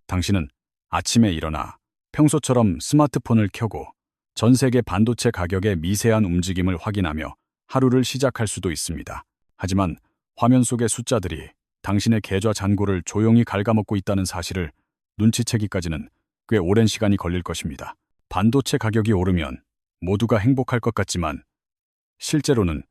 당신은 아침에 일어나 평소처럼 스마트폰을 켜고 전 세계 반도체 가격의 미세한 움직임을 확인하며 하루를 시작할 수도 있습니다. 하지만 화면 속의 숫자들이 당신의 계좌 잔고를 조용히 갉아먹고 있다는 사실을 눈치채기까지는 꽤 오랜 시간이 걸릴 것입니다. 반도체 가격이 오르면 모두가 행복할 것 같지만 실제로는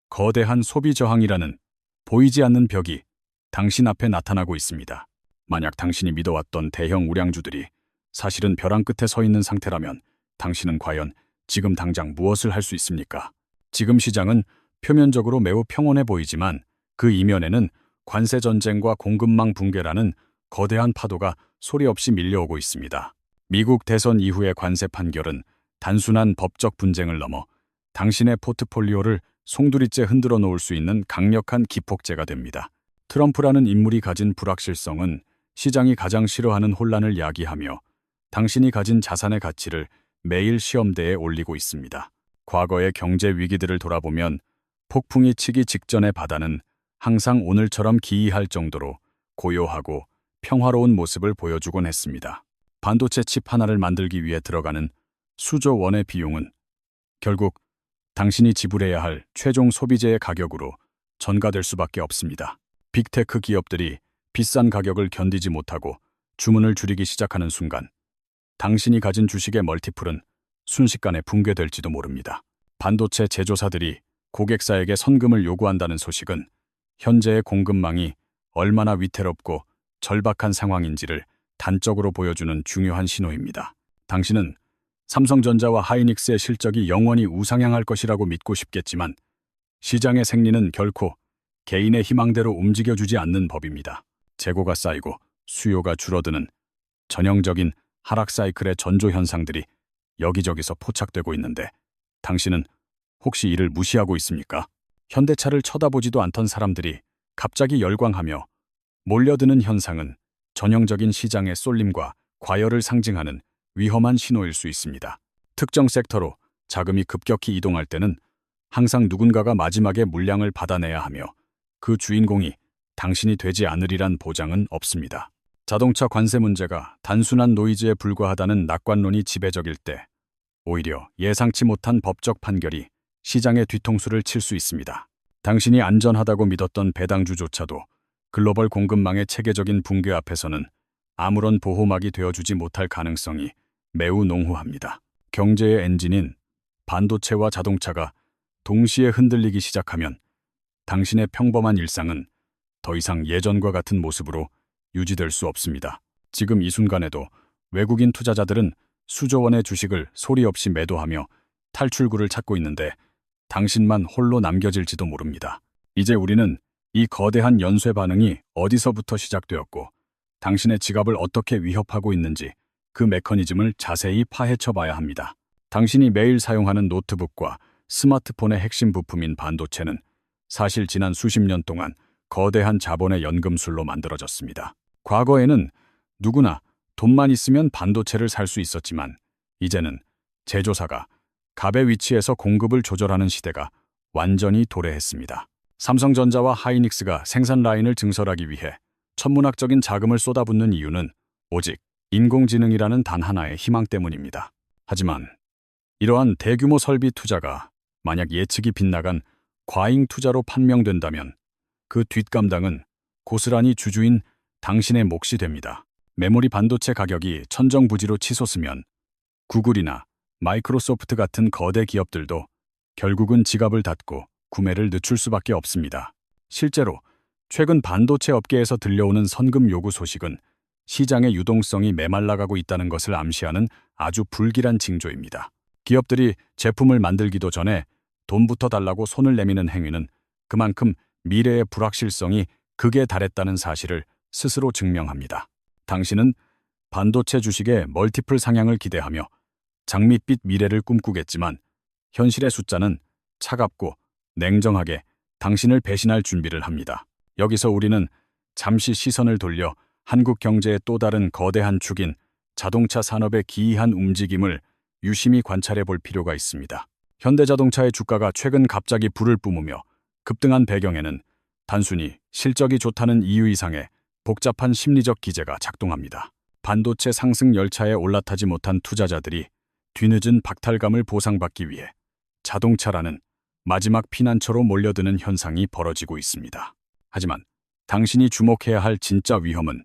거대한 소비 저항이라는 보이지 않는 벽이 당신 앞에 나타나고 있습니다. 만약 당신이 믿어왔던 대형 우량주들이 사실은 벼랑 끝에 서 있는 상태라면 당신은 과연 지금 당장 무엇을 할 수 있습니까? 지금 시장은 표면적으로 매우 평온해 보이지만 그 이면에는 관세 전쟁과 공급망 붕괴라는 거대한 파도가 소리 없이 밀려오고 있습니다. 미국 대선 이후의 관세 판결은 단순한 법적 분쟁을 넘어 당신의 포트폴리오를 송두리째 흔들어 놓을 수 있는 강력한 기폭제가 됩니다. 트럼프라는 인물이 가진 불확실성은 시장이 가장 싫어하는 혼란을 야기하며 당신이 가진 자산의 가치를 매일 시험대에 올리고 있습니다. 과거의 경제 위기들을 돌아보면 폭풍이 치기 직전의 바다는 항상 오늘처럼 기이할 정도로 고요하고 평화로운 모습을 보여주곤 했습니다. 반도체 칩 하나를 만들기 위해 들어가는 수조 원의 비용은 결국 당신이 지불해야 할 최종 소비재의 가격으로 전가될 수밖에 없습니다. 빅테크 기업들이 비싼 가격을 견디지 못하고 주문을 줄이기 시작하는 순간 당신이 가진 주식의 멀티플은 순식간에 붕괴될지도 모릅니다. 반도체 제조사들이 고객사에게 선금을 요구한다는 소식은 현재의 공급망이 얼마나 위태롭고 절박한 상황인지를 단적으로 보여주는 중요한 신호입니다. 당신은 삼성전자와 하이닉스의 실적이 영원히 우상향할 것이라고 믿고 싶겠지만 시장의 생리는 결코 개인의 희망대로 움직여주지 않는 법입니다. 재고가 쌓이고 수요가 줄어드는 전형적인 하락 사이클의 전조 현상들이 여기저기서 포착되고 있는데 당신은 혹시 이를 무시하고 있습니까? 현대차를 쳐다보지도 않던 사람들이 갑자기 열광하며 몰려드는 현상은 전형적인 시장의 쏠림과 과열을 상징하는 위험한 신호일 수 있습니다. 특정 섹터로 자금이 급격히 이동할 때는 항상 누군가가 마지막에 물량을 받아내야 하며 그 주인공이 당신이 되지 않으리란 보장은 없습니다. 자동차 관세 문제가 단순한 노이즈에 불과하다는 낙관론이 지배적일 때 오히려 예상치 못한 법적 판결이 시장의 뒤통수를 칠 수 있습니다. 당신이 안전하다고 믿었던 배당주조차도 글로벌 공급망의 체계적인 붕괴 앞에서는 아무런 보호막이 되어주지 못할 가능성이 매우 농후합니다. 경제의 엔진인 반도체와 자동차가 동시에 흔들리기 시작하면 당신의 평범한 일상은 더 이상 예전과 같은 모습으로 유지될 수 없습니다. 지금 이 순간에도 외국인 투자자들은 수조 원의 주식을 소리 없이 매도하며 탈출구를 찾고 있는데 당신만 홀로 남겨질지도 모릅니다. 이제 우리는 이 거대한 연쇄 반응이 어디서부터 시작되었고 당신의 지갑을 어떻게 위협하고 있는지 그 메커니즘을 자세히 파헤쳐 봐야 합니다. 당신이 매일 사용하는 노트북과 스마트폰의 핵심 부품인 반도체는 사실 지난 수십 년 동안 거대한 자본의 연금술로 만들어졌습니다. 과거에는 누구나 돈만 있으면 반도체를 살 수 있었지만 이제는 제조사가 갑의 위치에서 공급을 조절하는 시대가 완전히 도래했습니다. 삼성전자와 하이닉스가 생산 라인을 증설하기 위해 천문학적인 자금을 쏟아붓는 이유는 오직 인공지능이라는 단 하나의 희망 때문입니다. 하지만 이러한 대규모 설비 투자가 만약 예측이 빗나간 과잉 투자로 판명된다면 그 뒷감당은 고스란히 주주인 당신의 몫이 됩니다. 메모리 반도체 가격이 천정부지로 치솟으면 구글이나 마이크로소프트 같은 거대 기업들도 결국은 지갑을 닫고 구매를 늦출 수밖에 없습니다. 실제로 최근 반도체 업계에서 들려오는 선금 요구 소식은 시장의 유동성이 메말라가고 있다는 것을 암시하는 아주 불길한 징조입니다. 기업들이 제품을 만들기도 전에 돈부터 달라고 손을 내미는 행위는 그만큼 미래의 불확실성이 극에 달했다는 사실을 스스로 증명합니다. 당신은 반도체 주식의 멀티플 상향을 기대하며 장밋빛 미래를 꿈꾸겠지만 현실의 숫자는 차갑고 냉정하게 당신을 배신할 준비를 합니다. 여기서 우리는 잠시 시선을 돌려 한국 경제의 또 다른 거대한 축인 자동차 산업의 기이한 움직임을 유심히 관찰해 볼 필요가 있습니다. 현대자동차의 주가가 최근 갑자기 불을 뿜으며 급등한 배경에는 단순히 실적이 좋다는 이유 이상의 복잡한 심리적 기제가 작동합니다. 반도체 상승 열차에 올라타지 못한 투자자들이 뒤늦은 박탈감을 보상받기 위해 자동차라는 마지막 피난처로 몰려드는 현상이 벌어지고 있습니다. 하지만 당신이 주목해야 할 진짜 위험은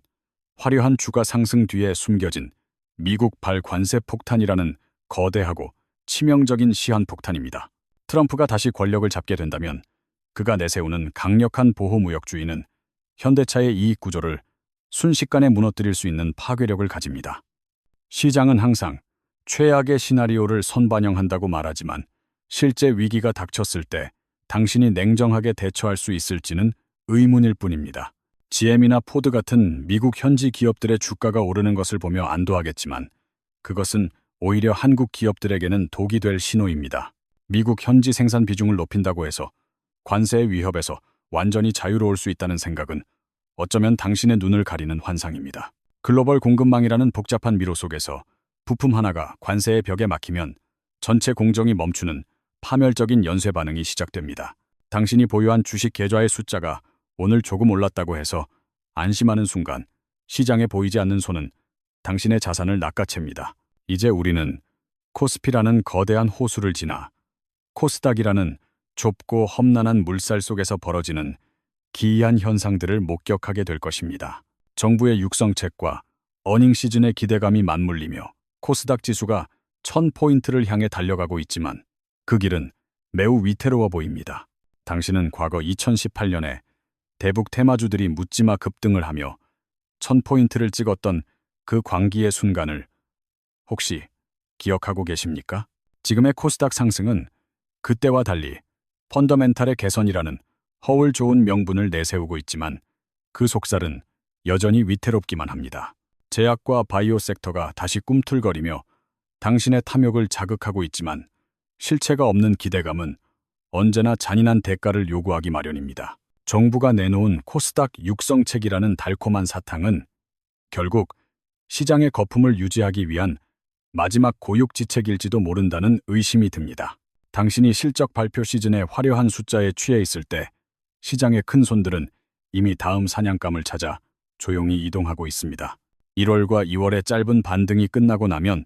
화려한 주가 상승 뒤에 숨겨진 미국발 관세 폭탄이라는 거대하고 치명적인 시한폭탄입니다. 트럼프가 다시 권력을 잡게 된다면 그가 내세우는 강력한 보호무역주의는 현대차의 이익 구조를 순식간에 무너뜨릴 수 있는 파괴력을 가집니다. 시장은 항상 최악의 시나리오를 선반영한다고 말하지만 실제 위기가 닥쳤을 때 당신이 냉정하게 대처할 수 있을지는 의문일 뿐입니다. GM이나 포드 같은 미국 현지 기업들의 주가가 오르는 것을 보며 안도하겠지만 그것은 오히려 한국 기업들에게는 독이 될 신호입니다. 미국 현지 생산 비중을 높인다고 해서 관세의 위협에서 완전히 자유로울 수 있다는 생각은 어쩌면 당신의 눈을 가리는 환상입니다. 글로벌 공급망이라는 복잡한 미로 속에서 부품 하나가 관세의 벽에 막히면 전체 공정이 멈추는 파멸적인 연쇄 반응이 시작됩니다. 당신이 보유한 주식 계좌의 숫자가 오늘 조금 올랐다고 해서 안심하는 순간 시장에 보이지 않는 손은 당신의 자산을 낚아챕니다. 이제 우리는 코스피라는 거대한 호수를 지나 코스닥이라는 좁고 험난한 물살 속에서 벌어지는 기이한 현상들을 목격하게 될 것입니다. 정부의 육성책과 어닝 시즌의 기대감이 맞물리며 코스닥 지수가 1000포인트를 향해 달려가고 있지만 그 길은 매우 위태로워 보입니다. 당신은 과거 2018년에 대북 테마주들이 묻지마 급등을 하며 1000포인트를 찍었던 그 광기의 순간을 혹시 기억하고 계십니까? 지금의 코스닥 상승은 그때와 달리 펀더멘탈의 개선이라는 허울 좋은 명분을 내세우고 있지만 그 속살은 여전히 위태롭기만 합니다. 제약과 바이오 섹터가 다시 꿈틀거리며 당신의 탐욕을 자극하고 있지만 실체가 없는 기대감은 언제나 잔인한 대가를 요구하기 마련입니다. 정부가 내놓은 코스닥 육성책이라는 달콤한 사탕은 결국 시장의 거품을 유지하기 위한 마지막 고육지책일지도 모른다는 의심이 듭니다. 당신이 실적 발표 시즌의 화려한 숫자에 취해 있을 때 시장의 큰 손들은 이미 다음 사냥감을 찾아 조용히 이동하고 있습니다. 1월과 2월의 짧은 반등이 끝나고 나면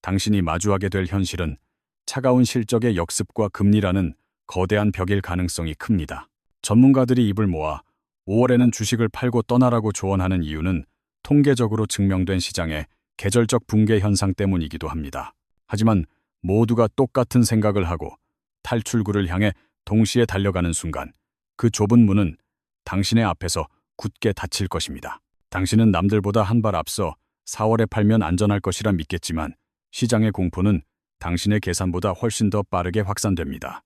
당신이 마주하게 될 현실은 차가운 실적의 역습과 금리라는 거대한 벽일 가능성이 큽니다. 전문가들이 입을 모아 5월에는 주식을 팔고 떠나라고 조언하는 이유는 통계적으로 증명된 시장의 계절적 붕괴 현상 때문이기도 합니다. 하지만 모두가 똑같은 생각을 하고 탈출구를 향해 동시에 달려가는 순간 그 좁은 문은 당신의 앞에서 굳게 닫힐 것입니다. 당신은 남들보다 한 발 앞서 4월에 팔면 안전할 것이라 믿겠지만 시장의 공포는 당신의 계산보다 훨씬 더 빠르게 확산됩니다.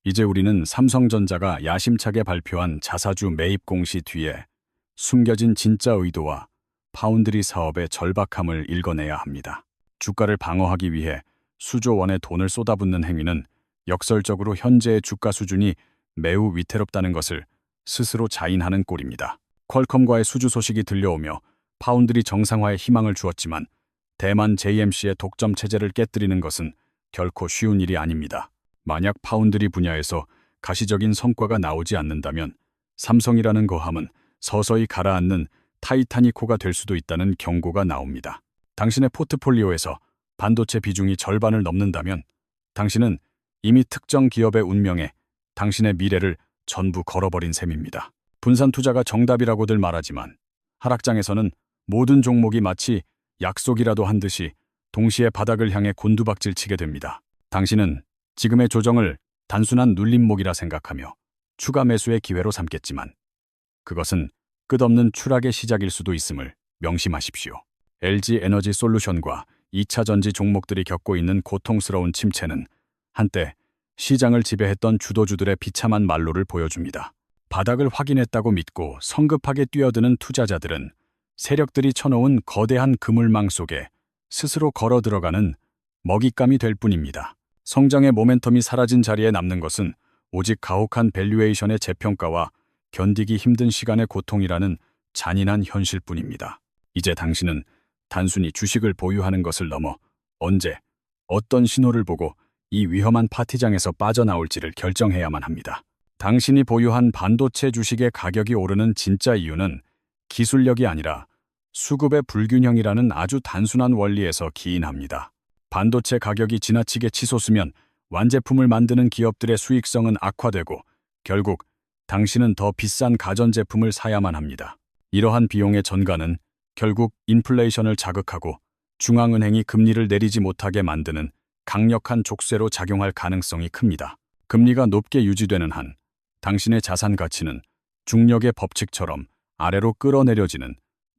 이제 우리는 삼성전자가 야심차게 발표한 자사주 매입 공시 뒤에 숨겨진 진짜 의도와 파운드리 사업의 절박함을 읽어내야 합니다. 주가를 방어하기 위해 수조 원의 돈을 쏟아붓는 행위는 역설적으로 현재의 주가 수준이 매우 위태롭다는 것을 스스로 자인하는 꼴입니다. 퀄컴과의 수주 소식이 들려오며 파운드리 정상화에 희망을 주었지만 대만 JMC의 독점 체제를 깨뜨리는 것은 결코 쉬운 일이 아닙니다. 만약 파운드리 분야에서 가시적인 성과가 나오지 않는다면 삼성이라는 거함은 서서히 가라앉는 타이타닉호가 될 수도 있다는 경고가 나옵니다. 당신의 포트폴리오에서 반도체 비중이 절반을 넘는다면 당신은 이미 특정 기업의 운명에 당신의 미래를 전부 걸어버린 셈입니다. 분산 투자가 정답이라고들 말하지만 하락장에서는 모든 종목이 마치 약속이라도 한 듯이 동시에 바닥을 향해 곤두박질 치게 됩니다. 당신은 지금의 조정을 단순한 눌림목이라 생각하며 추가 매수의 기회로 삼겠지만 그것은 끝없는 추락의 시작일 수도 있음을 명심하십시오. LG 에너지 솔루션과 2차 전지 종목들이 겪고 있는 고통스러운 침체는 한때 시장을 지배했던 주도주들의 비참한 말로를 보여줍니다. 바닥을 확인했다고 믿고 성급하게 뛰어드는 투자자들은 세력들이 쳐놓은 거대한 그물망 속에 스스로 걸어 들어가는 먹잇감이 될 뿐입니다. 성장의 모멘텀이 사라진 자리에 남는 것은 오직 가혹한 밸류에이션의 재평가와 견디기 힘든 시간의 고통이라는 잔인한 현실뿐입니다. 이제 당신은 단순히 주식을 보유하는 것을 넘어 언제, 어떤 신호를 보고 이 위험한 파티장에서 빠져나올지를 결정해야만 합니다. 당신이 보유한 반도체 주식의 가격이 오르는 진짜 이유는 기술력이 아니라 수급의 불균형이라는 아주 단순한 원리에서 기인합니다. 반도체 가격이 지나치게 치솟으면 완제품을 만드는 기업들의 수익성은 악화되고 결국 당신은 더 비싼 가전제품을 사야만 합니다. 이러한 비용의 전가는 결국 인플레이션을 자극하고 중앙은행이 금리를 내리지 못하게 만드는 강력한 족쇄로 작용할 가능성이 큽니다. 금리가 높게 유지되는 한 당신의 자산 가치는 중력의 법칙처럼 아래로 끌어내려지는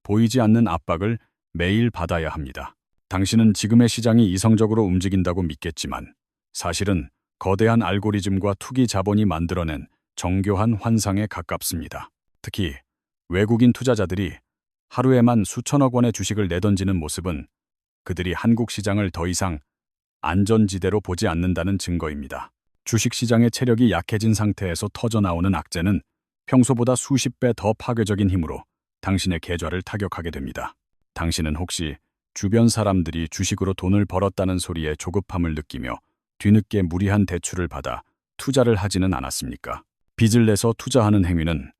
보이지 않는 압박을 매일 받아야 합니다. 당신은 지금의 시장이 이성적으로 움직인다고 믿겠지만 사실은 거대한 알고리즘과 투기 자본이 만들어낸 정교한 환상에 가깝습니다. 특히 외국인 투자자들이 하루에만 수천억 원의 주식을 내던지는 모습은 그들이 한국 시장을 더 이상 안전지대로 보지 않는다는 증거입니다. 주식시장의 체력이 약해진 상태에서 터져나오는 악재는 평소보다 수십 배 더 파괴적인 힘으로 당신의 계좌를 타격하게 됩니다. 당신은 혹시 주변 사람들이 주식으로 돈을 벌었다는 소리에 조급함을 느끼며 뒤늦게 무리한 대출을 받아 투자를 하지는 않았습니까? 빚을 내서 투자하는 행위는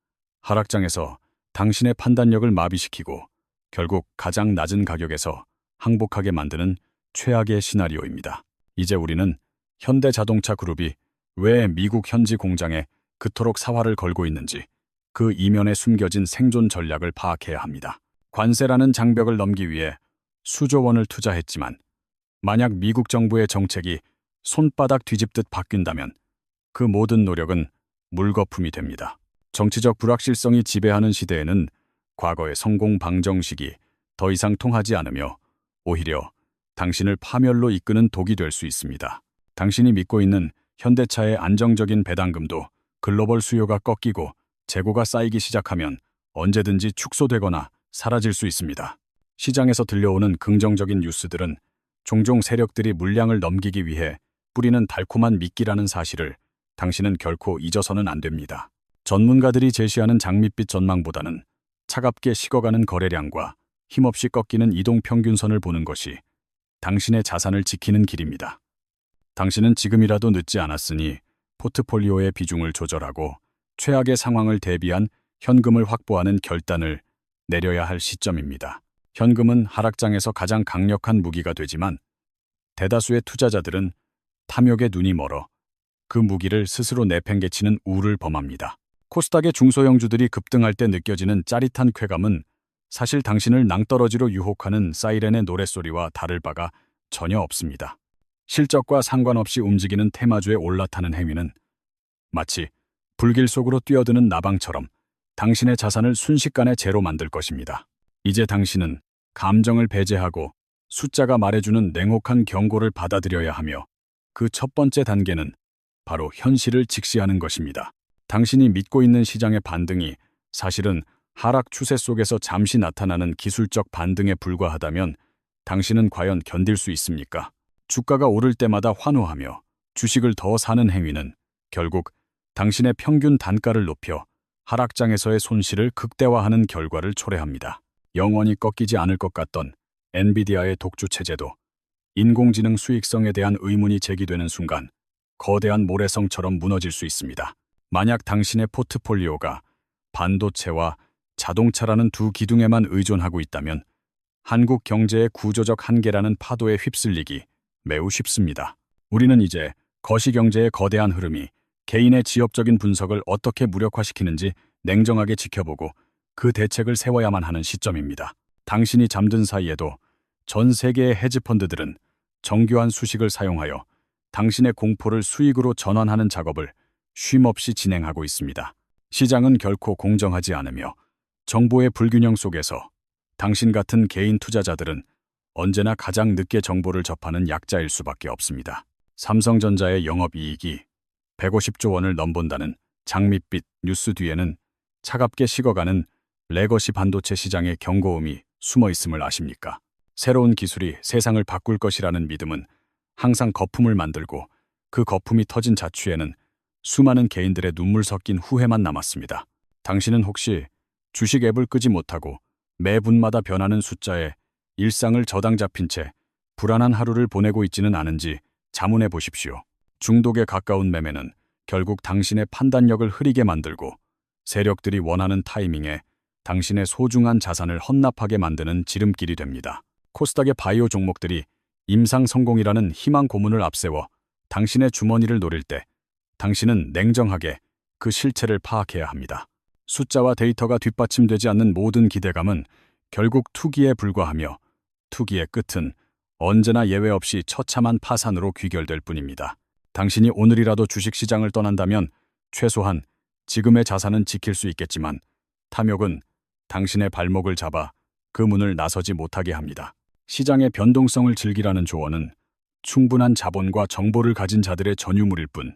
하락장에서 당신의 판단력을 마비시키고 결국 가장 낮은 가격에서 항복하게 만드는 최악의 시나리오입니다. 이제 우리는 현대자동차 그룹이 왜 미국 현지 공장에 그토록 사활을 걸고 있는지 그 이면에 숨겨진 생존 전략을 파악해야 합니다. 관세라는 장벽을 넘기 위해 수조 원을 투자했지만 만약 미국 정부의 정책이 손바닥 뒤집듯 바뀐다면 그 모든 노력은 물거품이 됩니다. 정치적 불확실성이 지배하는 시대에는 과거의 성공 방정식이 더 이상 통하지 않으며 오히려 당신을 파멸로 이끄는 독이 될 수 있습니다. 당신이 믿고 있는 현대차의 안정적인 배당금도 글로벌 수요가 꺾이고 재고가 쌓이기 시작하면 언제든지 축소되거나 사라질 수 있습니다. 시장에서 들려오는 긍정적인 뉴스들은 종종 세력들이 물량을 넘기기 위해 뿌리는 달콤한 미끼라는 사실을 당신은 결코 잊어서는 안 됩니다. 전문가들이 제시하는 장밋빛 전망보다는 차갑게 식어가는 거래량과 힘없이 꺾이는 이동평균선을 보는 것이 당신의 자산을 지키는 길입니다. 당신은 지금이라도 늦지 않았으니 포트폴리오의 비중을 조절하고 최악의 상황을 대비한 현금을 확보하는 결단을 내려야 할 시점입니다. 현금은 하락장에서 가장 강력한 무기가 되지만 대다수의 투자자들은 탐욕에 눈이 멀어 그 무기를 스스로 내팽개치는 우를 범합니다. 코스닥의 중소형주들이 급등할 때 느껴지는 짜릿한 쾌감은 사실 당신을 낭떠러지로 유혹하는 사이렌의 노랫소리와 다를 바가 전혀 없습니다. 실적과 상관없이 움직이는 테마주에 올라타는 행위는 마치 불길 속으로 뛰어드는 나방처럼 당신의 자산을 순식간에 제로 만들 것입니다. 이제 당신은 감정을 배제하고 숫자가 말해주는 냉혹한 경고를 받아들여야 하며 그 첫 번째 단계는 바로 현실을 직시하는 것입니다. 당신이 믿고 있는 시장의 반등이 사실은 하락 추세 속에서 잠시 나타나는 기술적 반등에 불과하다면 당신은 과연 견딜 수 있습니까? 주가가 오를 때마다 환호하며 주식을 더 사는 행위는 결국 당신의 평균 단가를 높여 하락장에서의 손실을 극대화하는 결과를 초래합니다. 영원히 꺾이지 않을 것 같던 엔비디아의 독주 체제도 인공지능 수익성에 대한 의문이 제기되는 순간 거대한 모래성처럼 무너질 수 있습니다. 만약 당신의 포트폴리오가 반도체와 자동차라는 두 기둥에만 의존하고 있다면 한국 경제의 구조적 한계라는 파도에 휩쓸리기 매우 쉽습니다. 우리는 이제 거시경제의 거대한 흐름이 개인의 지엽적인 분석을 어떻게 무력화시키는지 냉정하게 지켜보고 그 대책을 세워야만 하는 시점입니다. 당신이 잠든 사이에도 전 세계의 헤지펀드들은 정교한 수식을 사용하여 당신의 공포를 수익으로 전환하는 작업을 쉼없이 진행하고 있습니다. 시장은 결코 공정하지 않으며 정보의 불균형 속에서 당신 같은 개인 투자자들은 언제나 가장 늦게 정보를 접하는 약자일 수밖에 없습니다. 삼성전자의 영업이익이 150조 원을 넘본다는 장밋빛 뉴스 뒤에는 차갑게 식어가는 레거시 반도체 시장의 경고음이 숨어 있음을 아십니까? 새로운 기술이 세상을 바꿀 것이라는 믿음은 항상 거품을 만들고 그 거품이 터진 자취에는 수많은 개인들의 눈물 섞인 후회만 남았습니다. 당신은 혹시 주식 앱을 끄지 못하고 매 분마다 변하는 숫자에 일상을 저당 잡힌 채 불안한 하루를 보내고 있지는 않은지 자문해 보십시오. 중독에 가까운 매매는 결국 당신의 판단력을 흐리게 만들고 세력들이 원하는 타이밍에 당신의 소중한 자산을 헌납하게 만드는 지름길이 됩니다. 코스닥의 바이오 종목들이 임상 성공이라는 희망 고문을 앞세워 당신의 주머니를 노릴 때 당신은 냉정하게 그 실체를 파악해야 합니다. 숫자와 데이터가 뒷받침되지 않는 모든 기대감은 결국 투기에 불과하며 투기의 끝은 언제나 예외 없이 처참한 파산으로 귀결될 뿐입니다. 당신이 오늘이라도 주식시장을 떠난다면 최소한 지금의 자산은 지킬 수 있겠지만 탐욕은 당신의 발목을 잡아 그 문을 나서지 못하게 합니다. 시장의 변동성을 즐기라는 조언은 충분한 자본과 정보를 가진 자들의 전유물일 뿐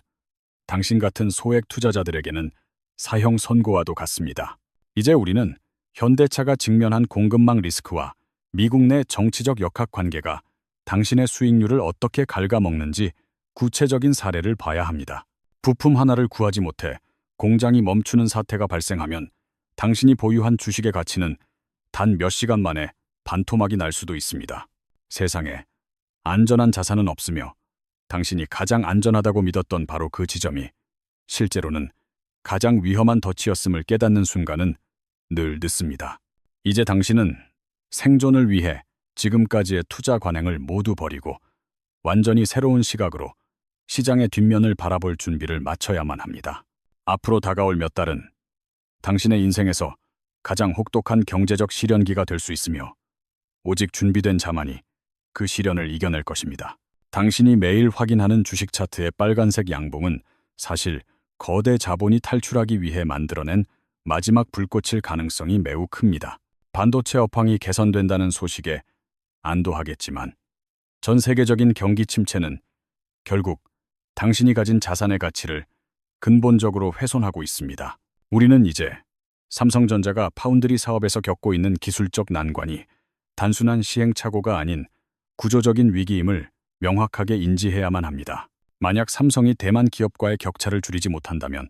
당신 같은 소액 투자자들에게는 사형 선고와도 같습니다. 이제 우리는 현대차가 직면한 공급망 리스크와 미국 내 정치적 역학관계가 당신의 수익률을 어떻게 갉아먹는지 구체적인 사례를 봐야 합니다. 부품 하나를 구하지 못해 공장이 멈추는 사태가 발생하면 당신이 보유한 주식의 가치는 단 몇 시간 만에 반토막이 날 수도 있습니다. 세상에 안전한 자산은 없으며 당신이 가장 안전하다고 믿었던 바로 그 지점이 실제로는 가장 위험한 덫이었음을 깨닫는 순간은 늘 늦습니다. 이제 당신은 생존을 위해 지금까지의 투자 관행을 모두 버리고 완전히 새로운 시각으로 시장의 뒷면을 바라볼 준비를 마쳐야만 합니다. 앞으로 다가올 몇 달은 당신의 인생에서 가장 혹독한 경제적 시련기가 될 수 있으며 오직 준비된 자만이 그 시련을 이겨낼 것입니다. 당신이 매일 확인하는 주식 차트의 빨간색 양봉은 사실 거대 자본이 탈출하기 위해 만들어낸 마지막 불꽃일 가능성이 매우 큽니다. 반도체 업황이 개선된다는 소식에 안도하겠지만 전 세계적인 경기 침체는 결국 당신이 가진 자산의 가치를 근본적으로 훼손하고 있습니다. 우리는 이제 삼성전자가 파운드리 사업에서 겪고 있는 기술적 난관이 단순한 시행착오가 아닌 구조적인 위기임을 명확하게 인지해야만 합니다. 만약 삼성이 대만 기업과의 격차를 줄이지 못한다면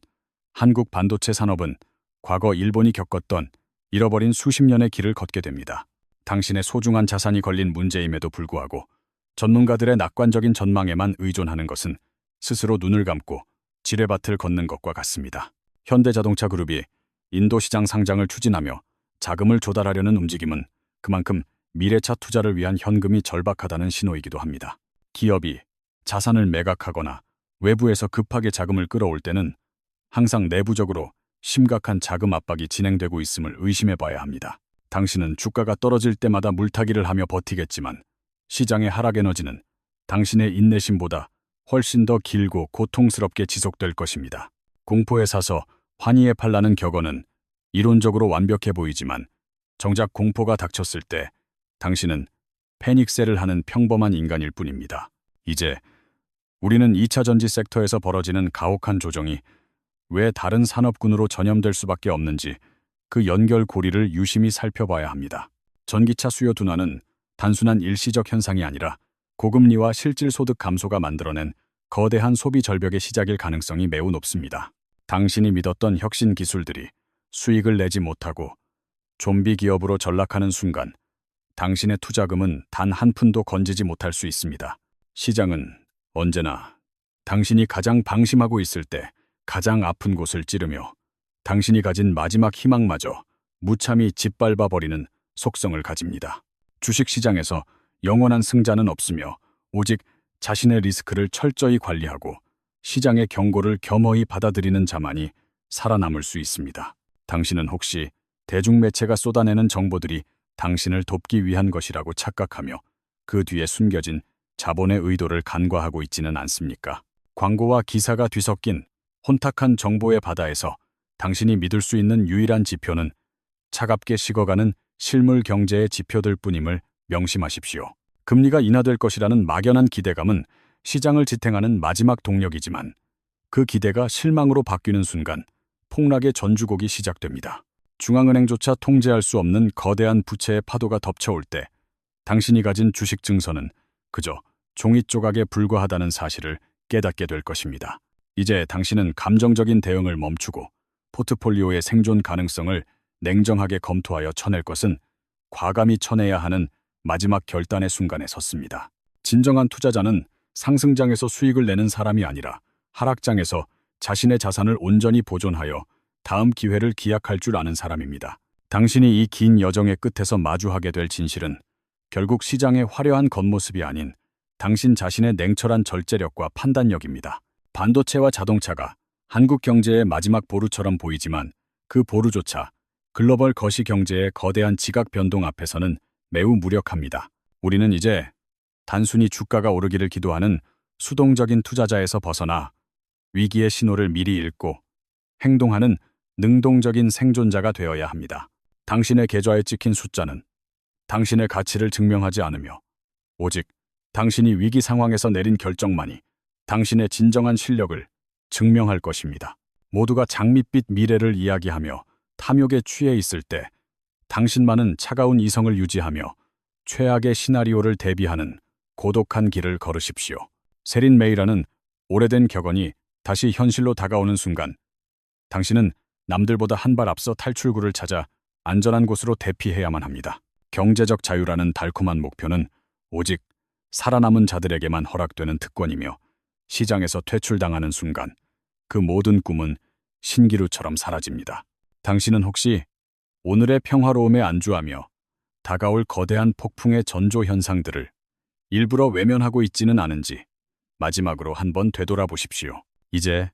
한국 반도체 산업은 과거 일본이 겪었던 잃어버린 수십 년의 길을 걷게 됩니다. 당신의 소중한 자산이 걸린 문제임에도 불구하고 전문가들의 낙관적인 전망에만 의존하는 것은 스스로 눈을 감고 지뢰밭을 걷는 것과 같습니다. 현대자동차 그룹이 인도 시장 상장을 추진하며 자금을 조달하려는 움직임은 그만큼 미래차 투자를 위한 현금이 절박하다는 신호이기도 합니다. 기업이 자산을 매각하거나 외부에서 급하게 자금을 끌어올 때는 항상 내부적으로 심각한 자금 압박이 진행되고 있음을 의심해 봐야 합니다. 당신은 주가가 떨어질 때마다 물타기를 하며 버티겠지만 시장의 하락 에너지는 당신의 인내심보다 훨씬 더 길고 고통스럽게 지속될 것입니다. 공포에 사서 환희에 팔라는 격언은 이론적으로 완벽해 보이지만 정작 공포가 닥쳤을 때 당신은 패닉셀을 하는 평범한 인간일 뿐입니다. 이제 우리는 2차 전지 섹터에서 벌어지는 가혹한 조정이 왜 다른 산업군으로 전염될 수밖에 없는지 그 연결고리를 유심히 살펴봐야 합니다. 전기차 수요 둔화는 단순한 일시적 현상이 아니라 고금리와 실질소득 감소가 만들어낸 거대한 소비 절벽의 시작일 가능성이 매우 높습니다. 당신이 믿었던 혁신 기술들이 수익을 내지 못하고 좀비 기업으로 전락하는 순간 당신의 투자금은 단 한 푼도 건지지 못할 수 있습니다. 시장은 언제나 당신이 가장 방심하고 있을 때 가장 아픈 곳을 찌르며 당신이 가진 마지막 희망마저 무참히 짓밟아버리는 속성을 가집니다. 주식시장에서 영원한 승자는 없으며 오직 자신의 리스크를 철저히 관리하고 시장의 경고를 겸허히 받아들이는 자만이 살아남을 수 있습니다. 당신은 혹시 대중매체가 쏟아내는 정보들이 당신을 돕기 위한 것이라고 착각하며 그 뒤에 숨겨진 자본의 의도를 간과하고 있지는 않습니까? 광고와 기사가 뒤섞인 혼탁한 정보의 바다에서 당신이 믿을 수 있는 유일한 지표는 차갑게 식어가는 실물 경제의 지표들 뿐임을 명심하십시오. 금리가 인하될 것이라는 막연한 기대감은 시장을 지탱하는 마지막 동력이지만 그 기대가 실망으로 바뀌는 순간 폭락의 전주곡이 시작됩니다. 중앙은행조차 통제할 수 없는 거대한 부채의 파도가 덮쳐올 때 당신이 가진 주식 증서는 그저 종이 조각에 불과하다는 사실을 깨닫게 될 것입니다. 이제 당신은 감정적인 대응을 멈추고 포트폴리오의 생존 가능성을 냉정하게 검토하여 쳐낼 것은 과감히 쳐내야 하는 마지막 결단의 순간에 섰습니다. 진정한 투자자는 상승장에서 수익을 내는 사람이 아니라 하락장에서 자신의 자산을 온전히 보존하여 다음 기회를 기약할 줄 아는 사람입니다. 당신이 이 긴 여정의 끝에서 마주하게 될 진실은 결국 시장의 화려한 겉모습이 아닌 당신 자신의 냉철한 절제력과 판단력입니다. 반도체와 자동차가 한국 경제의 마지막 보루처럼 보이지만 그 보루조차 글로벌 거시 경제의 거대한 지각 변동 앞에서는 매우 무력합니다. 우리는 이제 단순히 주가가 오르기를 기도하는 수동적인 투자자에서 벗어나 위기의 신호를 미리 읽고 행동하는 능동적인 생존자가 되어야 합니다. 당신의 계좌에 찍힌 숫자는 당신의 가치를 증명하지 않으며 오직 당신이 위기 상황에서 내린 결정만이 당신의 진정한 실력을 증명할 것입니다. 모두가 장밋빛 미래를 이야기하며 탐욕에 취해 있을 때 당신만은 차가운 이성을 유지하며 최악의 시나리오를 대비하는 고독한 길을 걸으십시오. 세린 메이라는 오래된 격언이 다시 현실로 다가오는 순간 당신은 남들보다 한 발 앞서 탈출구를 찾아 안전한 곳으로 대피해야만 합니다. 경제적 자유라는 달콤한 목표는 오직 살아남은 자들에게만 허락되는 특권이며 시장에서 퇴출당하는 순간 그 모든 꿈은 신기루처럼 사라집니다. 당신은 혹시 오늘의 평화로움에 안주하며 다가올 거대한 폭풍의 전조 현상들을 일부러 외면하고 있지는 않은지 마지막으로 한번 되돌아보십시오. 이제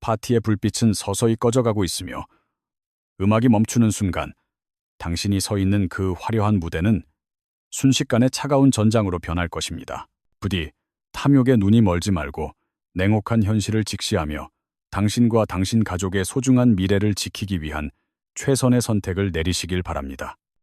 파티의 불빛은 서서히 꺼져가고 있으며 음악이 멈추는 순간 당신이 서 있는 그 화려한 무대는 순식간에 차가운 전장으로 변할 것입니다. 부디 탐욕에 눈이 멀지 말고 냉혹한 현실을 직시하며 당신과 당신 가족의 소중한 미래를 지키기 위한 최선의 선택을 내리시길 바랍니다.